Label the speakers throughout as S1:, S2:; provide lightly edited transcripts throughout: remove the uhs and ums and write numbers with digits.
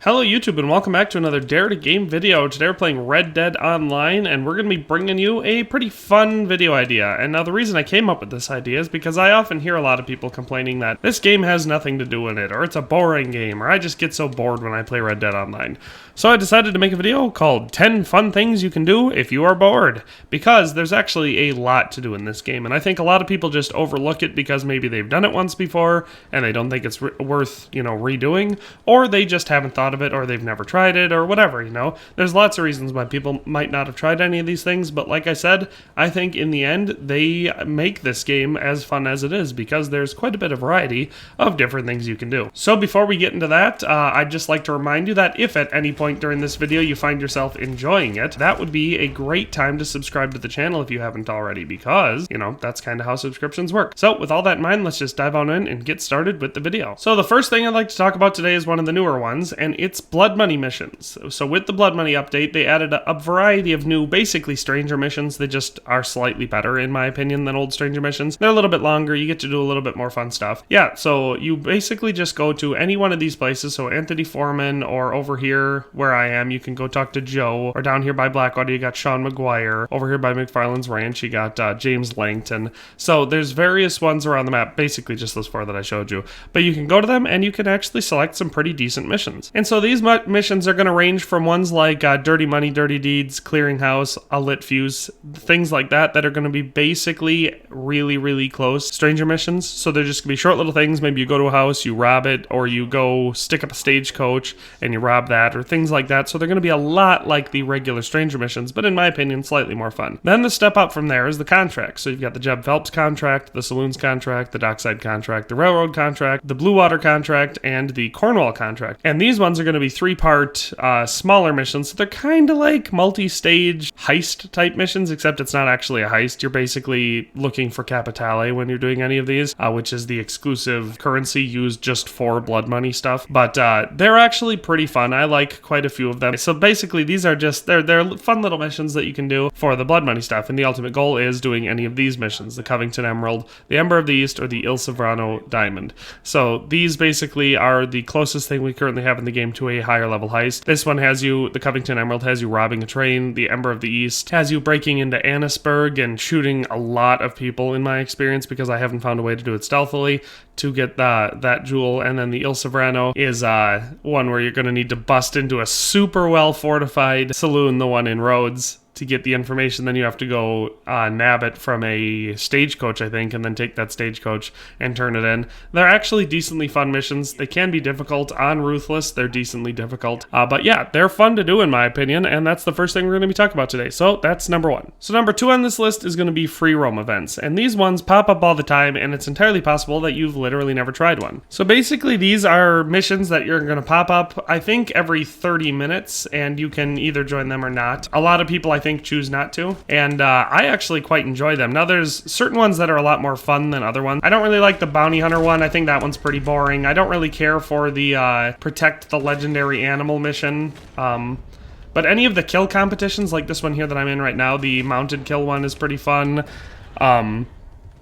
S1: Hello YouTube and welcome back to another Dare to Game video. Today we're playing Red Dead Online and we're going to be bringing you a pretty fun video idea. And now the reason I came up with this idea is because I often hear a lot of people complaining that this game has nothing to do in it, or it's a boring game, or I just get so bored when I play Red Dead Online. So I decided to make a video called 10 Fun Things You Can Do If You Are Bored, because there's actually a lot to do in this game, and I think a lot of people just overlook it because maybe they've done it once before and they don't think it's worth, redoing, or they just haven't thought of it, or they've never tried it, or whatever, There's lots of reasons why people might not have tried any of these things, but like I said, I think in the end, they make this game as fun as it is, because there's quite a bit of variety of different things you can do. So before we get into that, I'd just like to remind you that if at any point during this video you find yourself enjoying it, that would be a great time to subscribe to the channel if you haven't already, because, that's kind of how subscriptions work. So with all that in mind, let's just dive on in and get started with the video. So the first thing I'd like to talk about today is one of the newer ones, and it's blood money missions. So with the blood money update, they added a variety of new, basically stranger missions. They just are slightly better, in my opinion, than old stranger missions. They're a little bit longer. You get to do a little bit more fun stuff. Yeah, so you basically just go to any one of these places. So Anthony Foreman, or over here where I am, you can go talk to Joe, or down here by Blackwater, you got Sean McGuire. Over here by McFarland's Ranch, you got James Langton. So there's various ones around the map, basically just those four that I showed you. But you can go to them and you can actually select some pretty decent missions. And so these missions are going to range from ones like Dirty Money, Dirty Deeds, Clearinghouse, A Lit Fuse, things like that are going to be basically really, really close stranger missions. So they're just going to be short little things. Maybe you go to a house, you rob it, or you go stick up a stagecoach and you rob that, or things like that. So they're going to be a lot like the regular stranger missions, but in my opinion, slightly more fun. Then the step up from there is the contract. So you've got the Jeb Phelps contract, the Saloons contract, the Dockside contract, the Railroad contract, the Blue Water contract, and the Cornwall contract. And these ones are going to be three-part smaller missions. So they're kind of like multi-stage heist type missions, except it's not actually a heist. You're basically looking for Capitale when you're doing any of these, which is the exclusive currency used just for blood money stuff. But they're actually pretty fun. I like quite a few of them. So basically, these are just, they're fun little missions that you can do for the blood money stuff. And the ultimate goal is doing any of these missions: the Covington Emerald, the Ember of the East, or the Il Sovrano Diamond. So these basically are the closest thing we currently have in the game to a higher level heist. This one has you, the Covington Emerald has you robbing a train. The Ember of the East has you breaking into Annisburg and shooting a lot of people, in my experience, because I haven't found a way to do it stealthily to get that jewel. And then the Il Sovrano is one where you're going to need to bust into a super well fortified saloon, the one in Rhodes, to get the information. Then you have to go nab it from a stagecoach, I think, and then take that stagecoach and turn it in. They're actually decently fun missions. They can be difficult. On Ruthless, they're decently difficult. But yeah, they're fun to do, in my opinion, and that's the first thing we're going to be talking about today. So that's number one. So number two on this list is going to be free roam events. And these ones pop up all the time, and it's entirely possible that you've literally never tried one. So basically, these are missions that you're going to pop up, I think, every 30 minutes, and you can either join them or not. A lot of people, I think, choose not to, and I actually quite enjoy them. Now there's certain ones that are a lot more fun than other ones. I don't really like the bounty hunter one. I think that one's pretty boring. I don't really care for the protect the legendary animal mission, but any of the kill competitions like this one here that I'm in right now, the mounted kill one, is pretty fun.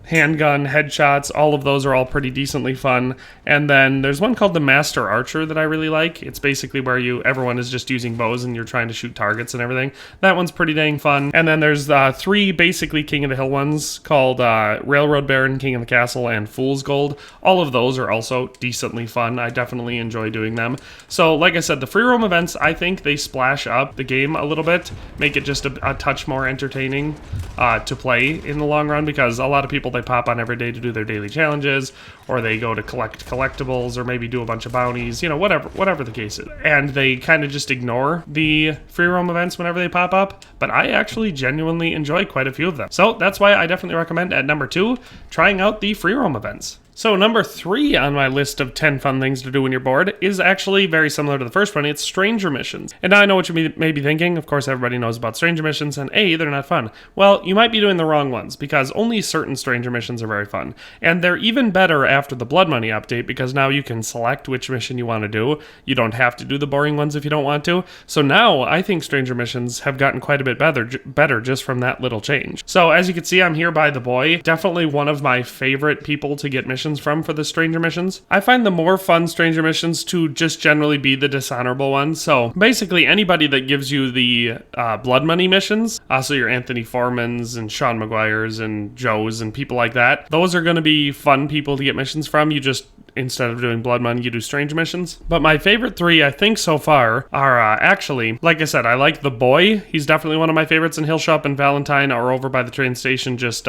S1: Handgun, headshots, all of those are all pretty decently fun. And then there's one called the Master Archer that I really like. It's basically where everyone is just using bows and you're trying to shoot targets and everything. That one's pretty dang fun. And then there's three basically King of the Hill ones called Railroad Baron, King of the Castle, and Fool's Gold. All of those are also decently fun. I definitely enjoy doing them. So like I said, the free roam events, I think they splash up the game a little bit, make it just a touch more entertaining to play in the long run, because a lot of people, they pop on every day to do their daily challenges, or they go to collect collectibles, or maybe do a bunch of bounties, whatever the case is. And they kind of just ignore the free roam events whenever they pop up, but I actually genuinely enjoy quite a few of them. So that's why I definitely recommend, at number 2, trying out the free roam events. So number 3 on my list of 10 fun things to do when you're bored is actually very similar to the first one. It's stranger missions. And now I know what you may be thinking. Of course, everybody knows about stranger missions, and they're not fun. Well, you might be doing the wrong ones, because only certain stranger missions are very fun. And they're even better after the blood money update, because now you can select which mission you want to do. You don't have to do the boring ones if you don't want to. So now I think stranger missions have gotten quite a bit better just from that little change. So as you can see, I'm here by the boy. Definitely one of my favorite people to get missions missions from for the stranger missions. I find the more fun stranger missions to just generally be the dishonorable ones. So basically anybody that gives you the blood money missions, so your Anthony Foremans and Sean McGuire's and Joe's and people like that, those are going to be fun people to get missions from. You just, instead of doing blood money, you do strange missions. But my favorite three, I think so far, are actually, like I said, I like the boy. He's definitely one of my favorites, and he'll show up in Valentine or over by the train station just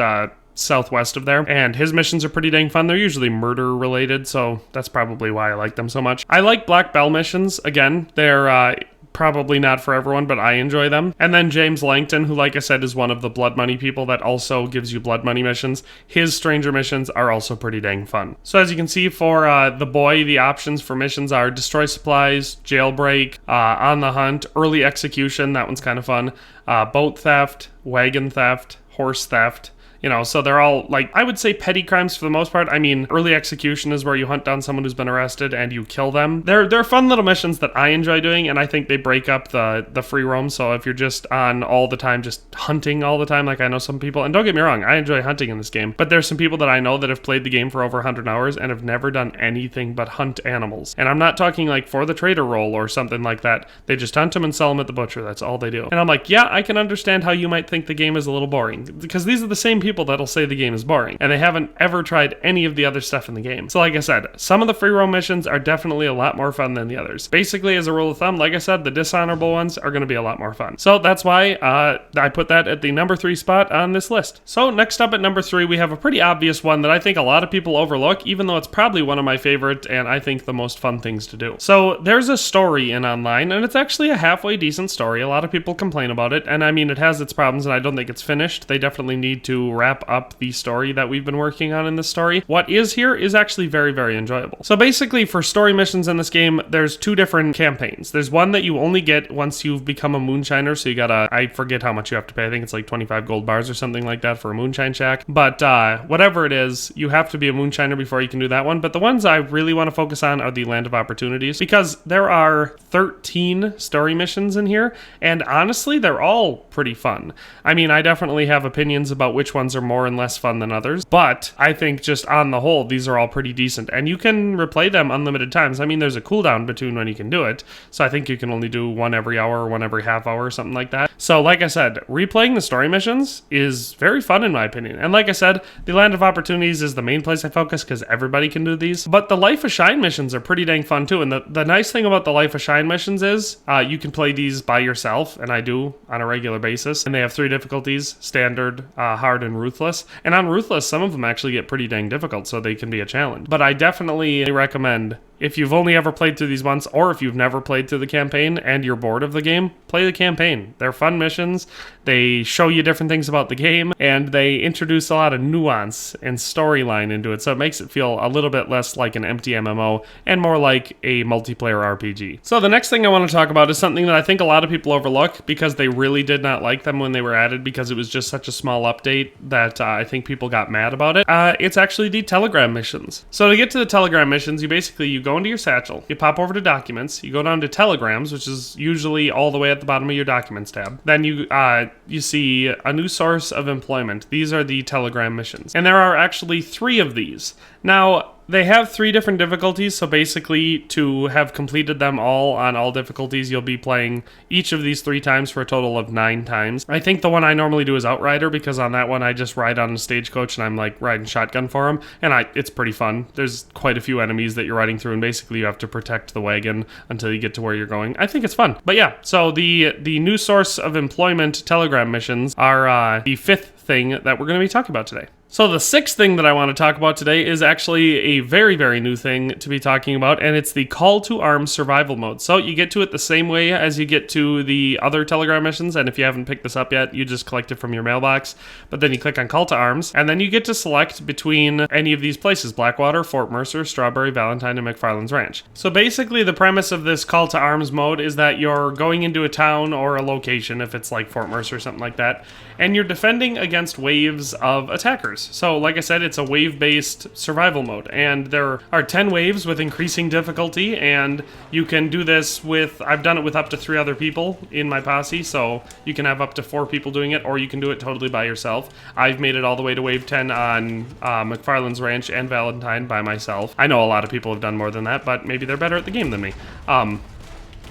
S1: southwest of there, and his missions are pretty dang fun. They're usually murder related, so that's probably why I like them so much. I like Black Bell missions. Again, they're probably not for everyone, but I enjoy them. And then James Langton, who, like I said, is one of the blood money people that also gives you blood money missions. His stranger missions are also pretty dang fun. So as you can see, for the boy, the options for missions are destroy supplies, jailbreak, on the hunt, early execution, that one's kind of fun, boat theft, wagon theft, horse theft. You know, so they're all, like, I would say petty crimes for the most part. I mean, early execution is where you hunt down someone who's been arrested and you kill them. They're fun little missions that I enjoy doing, and I think they break up the free roam. So if you're just on all the time, just hunting all the time, like I know some people, and don't get me wrong, I enjoy hunting in this game, but there's some people that I know that have played the game for over 100 hours and have never done anything but hunt animals. And I'm not talking like for the trader role or something like that. They just hunt them and sell them at the butcher. That's all they do. And I'm like, yeah, I can understand how you might think the game is a little boring, because these are the same people that'll say the game is boring, and they haven't ever tried any of the other stuff in the game. So like I said, some of the free roam missions are definitely a lot more fun than the others. Basically, as a rule of thumb, like I said, the dishonorable ones are going to be a lot more fun. So that's why I put that at the number 3 spot on this list. So next up at number 3, we have a pretty obvious one that I think a lot of people overlook, even though it's probably one of my favorite and I think the most fun things to do. So there's a story in online, and it's actually a halfway decent story. A lot of people complain about it, and I mean, it has its problems, and I don't think it's finished. They definitely need to wrap up the story that we've been working on in this story. What is here is actually very, very enjoyable. So basically, for story missions in this game, there's 2 different campaigns. There's one that you only get once you've become a moonshiner, so you gotta, I forget how much you have to pay. I think it's like 25 gold bars or something like that for a moonshine shack. But whatever it is, you have to be a moonshiner before you can do that one. But the ones I really want to focus on are the Land of Opportunities, because there are 13 story missions in here, and honestly, they're all pretty fun. I mean, I definitely have opinions about which ones are more and less fun than others, but I think just on the whole, these are all pretty decent, and you can replay them unlimited times. I mean, there's a cooldown between when you can do it, so I think you can only do one every hour or one every half hour or something like that. So like I said, replaying the story missions is very fun in my opinion, and like I said, the Land of Opportunities is the main place I focus because everybody can do these, but the Life of Shine missions are pretty dang fun too, and the nice thing about the Life of Shine missions is you can play these by yourself, and I do on a regular basis, and they have 3 difficulties: standard, hard, and ruthless. And on ruthless, some of them actually get pretty dang difficult, so they can be a challenge. But I definitely recommend, if you've only ever played through these once, or if you've never played through the campaign and you're bored of the game, play the campaign. They're fun missions, they show you different things about the game, and they introduce a lot of nuance and storyline into it, so it makes it feel a little bit less like an empty MMO and more like a multiplayer RPG. So the next thing I want to talk about is something that I think a lot of people overlook because they really did not like them when they were added, because it was just such a small update that I think people got mad about it. It's actually the Telegram missions. So to get to the Telegram missions, you go into your satchel, you pop over to Documents, you go down to Telegrams, which is usually all the way at the bottom of your Documents tab. Then you see a new source of employment. These are the Telegram missions, and there are actually 3 of these. Now, they have 3 different difficulties, so basically to have completed them all on all difficulties, you'll be playing each of these 3 times for a total of 9 times. I think the one I normally do is Outrider, because on that one I just ride on a stagecoach and I'm like riding shotgun for them, and it's pretty fun. There's quite a few enemies that you're riding through, and basically you have to protect the wagon until you get to where you're going. I think it's fun. But yeah, so the new source of employment Telegram missions are the 5th thing that we're going to be talking about today. So the 6th thing that I want to talk about today is actually a very, very new thing to be talking about, and it's the Call to Arms survival mode. So you get to it the same way as you get to the other Telegram missions, and if you haven't picked this up yet, you just collect it from your mailbox, but then you click on Call to Arms, and then you get to select between any of these places: Blackwater, Fort Mercer, Strawberry, Valentine, and McFarland's Ranch. So basically the premise of this Call to Arms mode is that you're going into a town or a location, if it's like Fort Mercer or something like that, and you're defending against waves of attackers. So like I said, it's a wave-based survival mode, and there are 10 waves with increasing difficulty, and you can do this with, I've done it with up to 3 other people in my posse, so you can have up to 4 people doing it, or you can do it totally by yourself. I've made it all the way to wave 10 on McFarland's Ranch and Valentine by myself. I know a lot of people have done more than that, but maybe they're better at the game than me.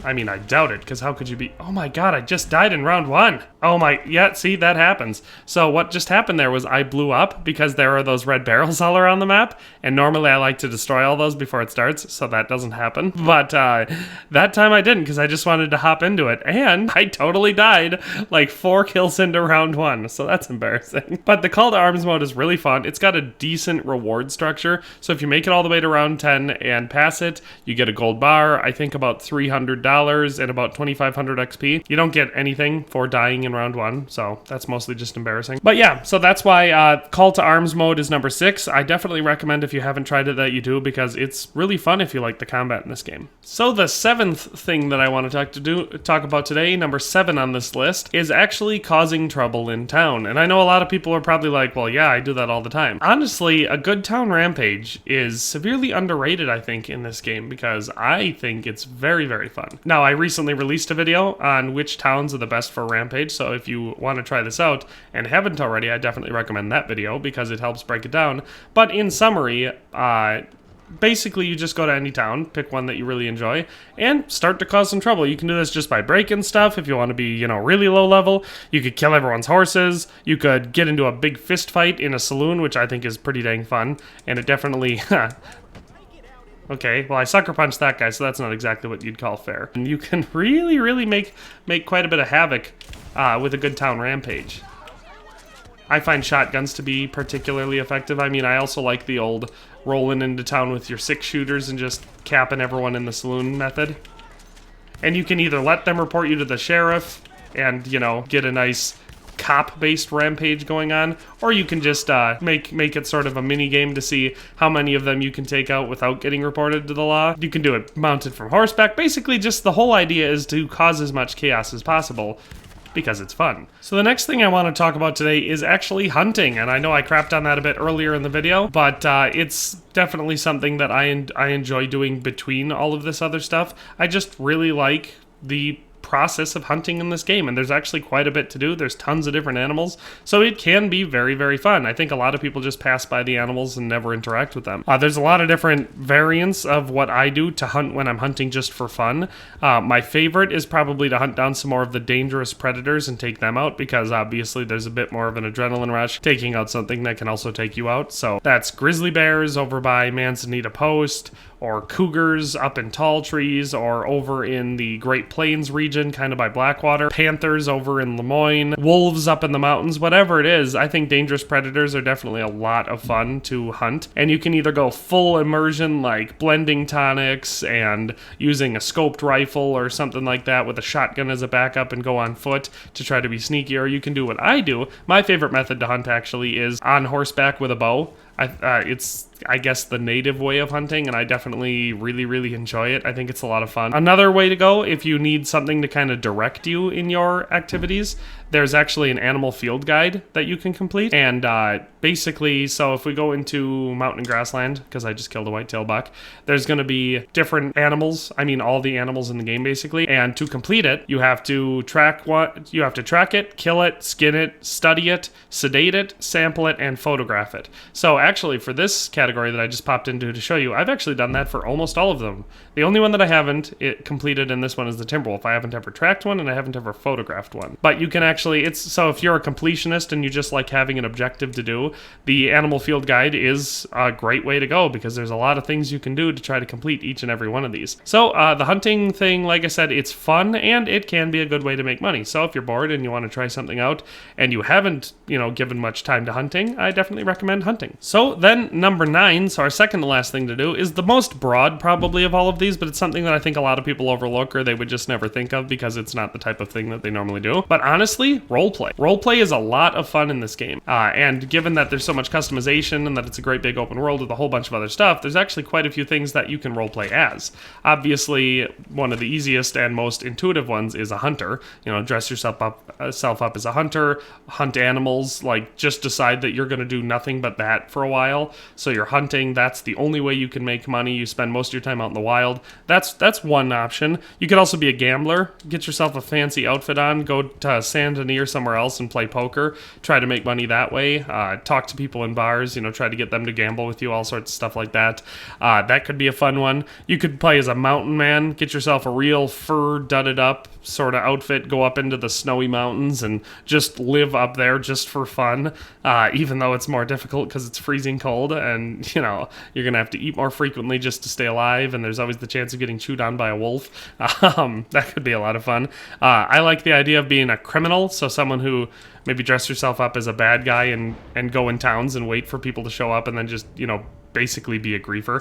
S1: I mean, I doubt it, because how could you be... Oh my god, I just died in round 1! Oh my... Yeah, see, that happens. So what just happened there was I blew up because there are those red barrels all around the map, and normally I like to destroy all those before it starts, so that doesn't happen. But that time I didn't, because I just wanted to hop into it, and I totally died like 4 kills into round 1, so that's embarrassing. But the Call to Arms mode is really fun. It's got a decent reward structure, so if you make it all the way to round 10 and pass it, you get a gold bar, I think about $300 and about 2,500 XP. You don't get anything for dying in round 1, so that's mostly just embarrassing. But yeah, so that's why Call to Arms mode is number 6. I definitely recommend if you haven't tried it that you do, because it's really fun if you like the combat in this game. So the 7th thing that I want to talk about today, number 7 on this list, is actually causing trouble in town. And I know a lot of people are probably like, well, yeah, I do that all the time. Honestly, a good town rampage is severely underrated, I think, in this game, because I think it's very, very fun. Now, I recently released a video on which towns are the best for Rampage, so if you want to try this out and haven't already, I definitely recommend that video because it helps break it down. But in summary, basically you just go to any town, pick one that you really enjoy, and start to cause some trouble. You can do this just by breaking stuff if you want to be, you know, really low level. You could kill everyone's horses. You could get into a big fist fight in a saloon, which I think is pretty dang fun, and it definitely... Okay, well I sucker punched that guy, so that's not exactly what you'd call fair. And you can really make quite a bit of havoc with a good town rampage. I find shotguns to be particularly effective. I mean, I also like the old rolling into town with your 6 shooters and just capping everyone in the saloon method. And you can either let them report you to the sheriff and, you know, get a nice cop-based rampage going on, or you can just make it sort of a mini game to see how many of them you can take out without getting reported to the law. You can do it mounted from horseback. Basically, just the whole idea is to cause as much chaos as possible, because it's fun. So the next thing I want to talk about today is actually hunting, and I know I crapped on that a bit earlier in the video, but it's definitely something that I enjoy doing between all of this other stuff. I just really like the process of hunting in this game, and there's actually quite a bit to do. There's tons of different animals, so it can be very, very fun. I think a lot of people just pass by the animals and never interact with them. There's a lot of different variants of what I do to hunt when I'm hunting just for fun. My favorite is probably to hunt down some more of the dangerous predators and take them out, because obviously there's a bit more of an adrenaline rush taking out something that can also take you out. So that's grizzly bears over by Manzanita Post, or cougars up in tall trees, or over in the Great Plains region, kind of by Blackwater, panthers over in Lemoyne, wolves up in the mountains, whatever it is. I think dangerous predators are definitely a lot of fun to hunt, and you can either go full immersion, like blending tonics and using a scoped rifle or something like that with a shotgun as a backup and go on foot to try to be sneaky, or you can do what I do. My favorite method to hunt actually is on horseback with a bow. It's, I guess, the native way of hunting, and I definitely really enjoy it. I think it's a lot of fun. Another way to go, if you need something to kind of direct you in your activities, there's actually an animal field guide that you can complete. And basically, so if we go into mountain and grassland, because I just killed a whitetail buck, there's going to be different animals. I mean, all the animals in the game, basically. And to complete it, you have to track it, kill it, skin it, study it, sedate it, sample it, and photograph it. So actually, for this category that I just popped into to show you, I've actually done that for almost all of them. The only one that I haven't completed in this one is the Timberwolf. I haven't ever tracked one, and I haven't ever photographed one. But you can actually, so if you're a completionist and you just like having an objective to do, the Animal Field Guide is a great way to go, because there's a lot of things you can do to try to complete each and every one of these. So the hunting thing, like I said, it's fun, and it can be a good way to make money. So if you're bored and you want to try something out, and you haven't, given much time to hunting, I definitely recommend hunting. So So then number 9, so our second to last thing to do, is the most broad probably of all of these, but it's something that I think a lot of people overlook or they would just never think of because it's not the type of thing that they normally do. But honestly, roleplay. Roleplay is a lot of fun in this game. And given that there's so much customization and that it's a great big open world with a whole bunch of other stuff, there's actually quite a few things that you can roleplay as. Obviously, one of the easiest and most intuitive ones is a hunter. You know, dress yourself up as a hunter, hunt animals, like just decide that you're going to do nothing but that for a while. So you're hunting, that's the only way you can make money. You spend most of your time out in the wild. That's one option. You could also be a gambler, get yourself a fancy outfit on, go to Saint Denis or somewhere else and play poker, try to make money that way, talk to people in bars, you know, try to get them to gamble with you, all sorts of stuff like that. That could be a fun one. You could play as a mountain man, get yourself a real fur dudded up sort of outfit, go up into the snowy mountains and just live up there just for fun, even though it's more difficult because it's freezing cold and, you know, you're gonna have to eat more frequently just to stay alive, and there's always the chance of getting chewed on by a wolf. That could be a lot of fun. I like the idea of being a criminal, so someone who maybe dress yourself up as a bad guy and go in towns and wait for people to show up and then just, you know, basically be a griefer.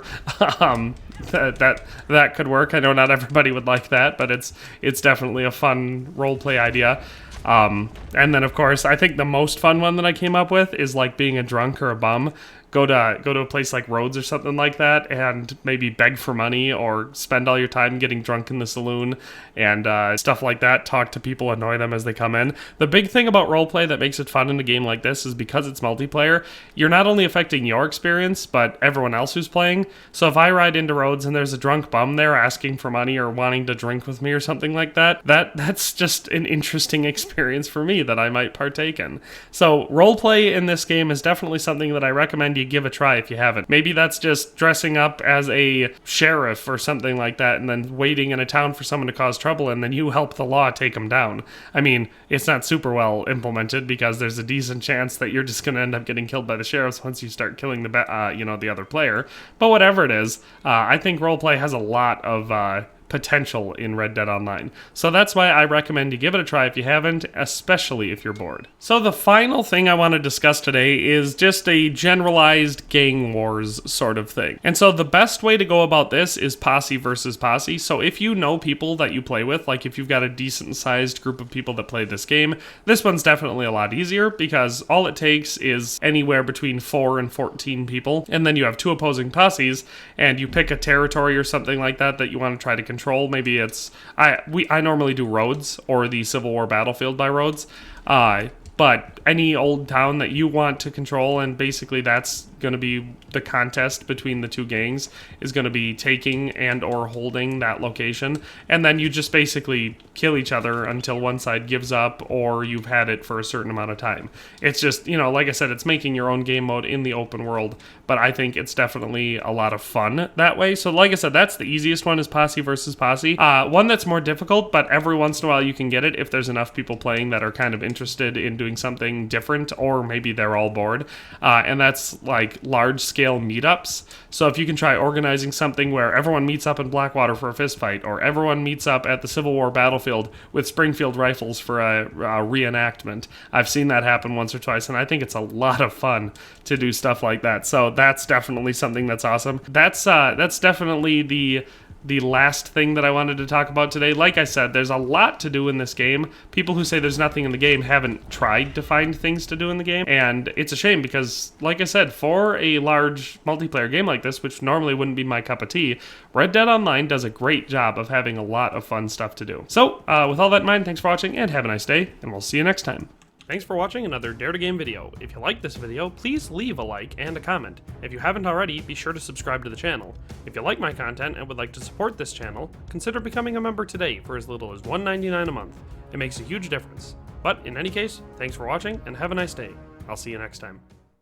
S1: That could work. I know not everybody would like that, but it's definitely a fun roleplay idea. And then of course, I think the most fun one that I came up with is like being a drunk or a bum. Go to a place like Rhodes or something like that and maybe beg for money or spend all your time getting drunk in the saloon and stuff like that. Talk to people, annoy them as they come in. The big thing about roleplay that makes it fun in a game like this is because it's multiplayer, you're not only affecting your experience, but everyone else who's playing. So if I ride into Rhodes and there's a drunk bum there asking for money or wanting to drink with me or something like that, that's just an interesting experience for me that I might partake in. So roleplay in this game is definitely something that I recommend you give a try if you haven't. Maybe that's just dressing up as a sheriff or something like that and then waiting in a town for someone to cause trouble and then you help the law take them down. I mean, it's not super well implemented because there's a decent chance that you're just going to end up getting killed by the sheriffs once you start killing the other player. But whatever it is, I think roleplay has a lot of potential in Red Dead Online. So that's why I recommend you give it a try if you haven't, especially if you're bored. So the final thing I want to discuss today is just a generalized gang wars sort of thing. And so the best way to go about this is posse versus posse. So if you know people that you play with, like if you've got a decent sized group of people that play this game, this one's definitely a lot easier because all it takes is anywhere between 4 and 14 people. And then you have 2 opposing posses and you pick a territory or something like that you want to try to control. Maybe it's I normally do Rhodes or the Civil War battlefield by Rhodes, but any old town that you want to control, and basically that's going to be the contest between the 2 gangs is going to be taking and or holding that location, and then you just basically kill each other until one side gives up or you've had it for a certain amount of time. It's just, you know, like I said, it's making your own game mode in the open world, but I think it's definitely a lot of fun that way. So like I said, that's the easiest one, is posse versus posse. One that's more difficult, but every once in a while you can get it if there's enough people playing that are kind of interested in doing something different, or maybe they're all bored, and that's like large-scale meetups. So if you can try organizing something where everyone meets up in Blackwater for a fist fight, or everyone meets up at the Civil War battlefield with Springfield rifles for a reenactment. I've seen that happen once or twice, and I think it's a lot of fun to do stuff like that. So that's definitely something that's awesome. That's definitely the last thing that I wanted to talk about today. Like I said, there's a lot to do in this game. People who say there's nothing in the game haven't tried to find things to do in the game, and it's a shame because, like I said, for a large multiplayer game like this, which normally wouldn't be my cup of tea, Red Dead Online does a great job of having a lot of fun stuff to do. So, with all that in mind, thanks for watching, and have a nice day, and we'll see you next time. Thanks for watching another Dare to Game video. If you liked this video, please leave a like and a comment. If you haven't already, be sure to subscribe to the channel. If you like my content and would like to support this channel, consider becoming a member today for as little as $1.99 a month. It makes a huge difference. But in any case, thanks for watching and have a nice day. I'll see you next time.